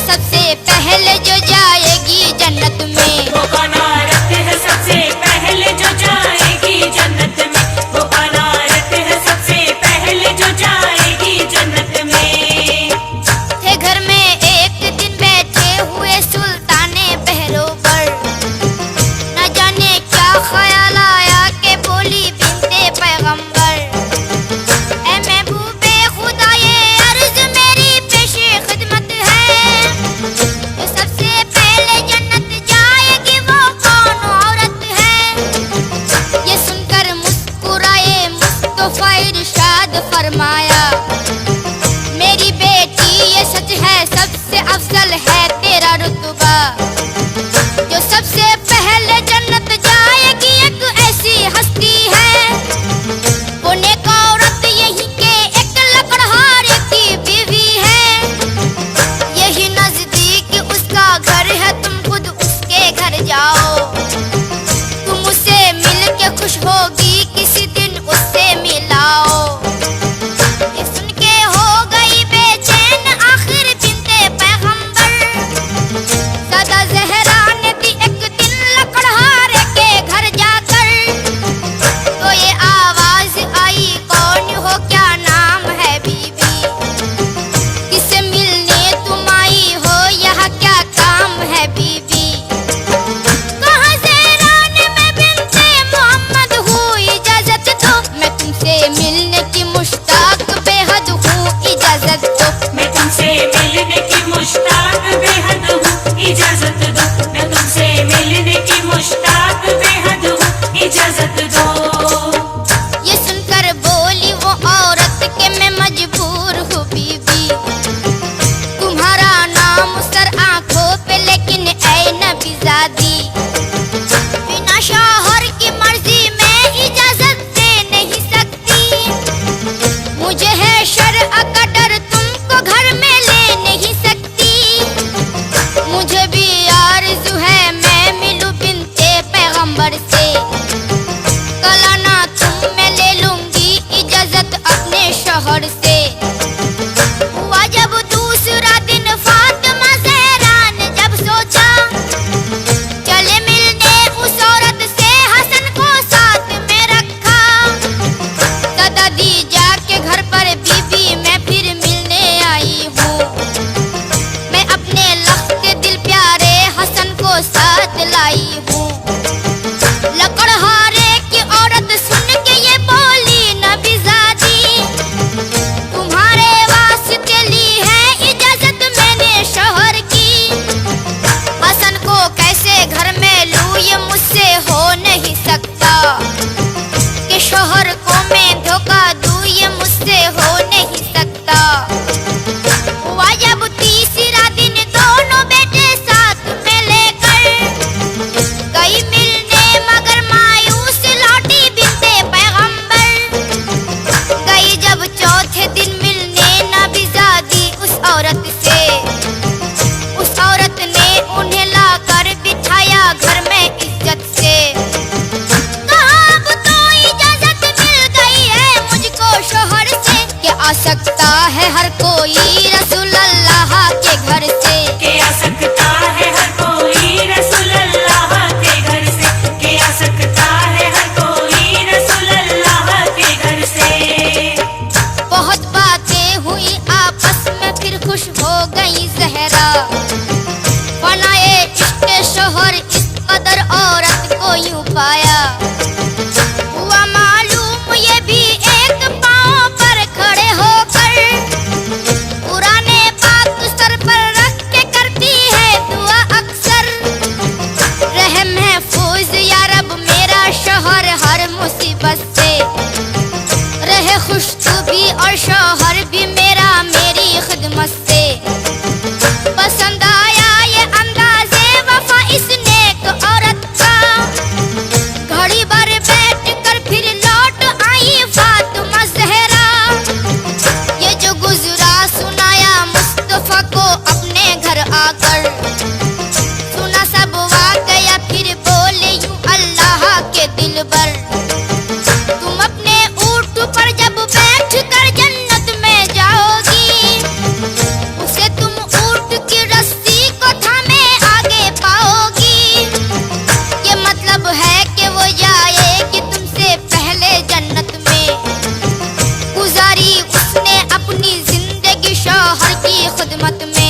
सबसे पहले जो जाएगी जन्नत में। वो कौन औरत है सबसे पहले जो जाएगी जन्नत में। वो कौन औरत है सबसे पहले जो जाएगी जन्नत में। थे घर में एक दिन बैठे हुए सुल्ताने पहरों पर, न जाने क्या ख्याल आया के बोली बिन्ते पैगंबर, ऐ महबूबे खुदा ये अर्ज मेरी पेशे खिदमत है, जो सबसे पहले जन्नत जाएगी वो कौन औरत है। ये सुनकर मुस्कुराए मुस्तफा इरशाद फरमाया, मेरी बेटी ये सच है सबसे अफजल है तेरा रुतबा, जो सबसे पहले जन्नत जाएगी एक ऐसी हस्ती है, वो नेक औरत यही के एक लकड़हारे की बीवी है, यही नजदीक उसका घर है तुम खुद उसके घर जाओ, तुम उससे मिल के खुश होगी किसी दिन उससे मिलाओ। ये सुन के हो गई बेचैन आखिर बिन्ते पैगंबर, सदा ज़हरा ने दी एक दिन लकड़हारे के घर जाकर, तो ये आवाज आई कौन हो क्या नाम है बीबी, किससे मिलने तुम आई हो यहाँ क्या काम है बीबी। कहाँ ज़हरा ने मैं बिन्ते मोहम्मद हूँ इजाजत दो, मैं तुमसे मिलने की मुश्ताक बेहद हूँ इजाजत दो। मैं तुमसे मिलने की मुश्ताक बेहद हूँ इजाजत दो। मैं तुमसे मिलने की मुश्ताक बेहद हूँ इजाजत दो। ये सुनकर बोली वो औरत के मैं मजबूर हूँ बीबी, तुम्हारा नाम सर आंखों पे लेकिन ऐ नबीज़ादी, बिना शौहर की मर्जी में इजाजत दे नहीं सकती, मुझे है शर्अ का डर तुमको घर में ले नहीं सकती, मुझे भी आरज़ू है मैं मिलूं बिन्ते पैगंबर से, कलाना तुम मैं ले लूंगी इजाजत अपने शौहर से। हुआ जब दूसरा दिन फातिमा ज़हरा ने जब सोचा, चले मिलने उस औरत से हसन को साथ में रखा, सदा दी जाके घर पर बीबी मैं फिर मिलने आई हूँ, मैं अपने लख्त दिल प्यारे हसन को साथ लाई हूँ। लकड़हारे की औरत सुन के ये बोली नबीज़ादी, तुम्हारे वास्ते ली है इजाजत मैंने शौहर की, हसन को कैसे घर में लूं ये मुझसे हो नहीं सकता, कि शौहर को मैं धोखा दूं ये मुझसे हो नहीं सकता। हुआ जब तीसरा दिन दोनों बेटे साथ में लेकर गई मिलने मगर मायूस लौटी बिन्ते पैगंबर, गई जब चौथे दिन मिलने नबीज़ादी उस औरत से, उस औरत ने उन्हें लाकर बिठाया घर में इज्जत से, कहा अब तो इजाजत मिल गई है मुझको शौहर से, क्या आ सकता है हर कोई रसूल अल्लाह के घर से, के आ सकता है हर कोई रसूल अल्लाह के घर से। के आ सकता है हर कोई रसूल अल्लाह के घर से। बहुत बातें हुई आपस में फिर खुश हो गई ज़हरा, बनाए इश्क़ शौहर इस कदर औरत को यूं पाया, हुआ मालूम ये भी एक पाँव पर खड़े होकर रहमत में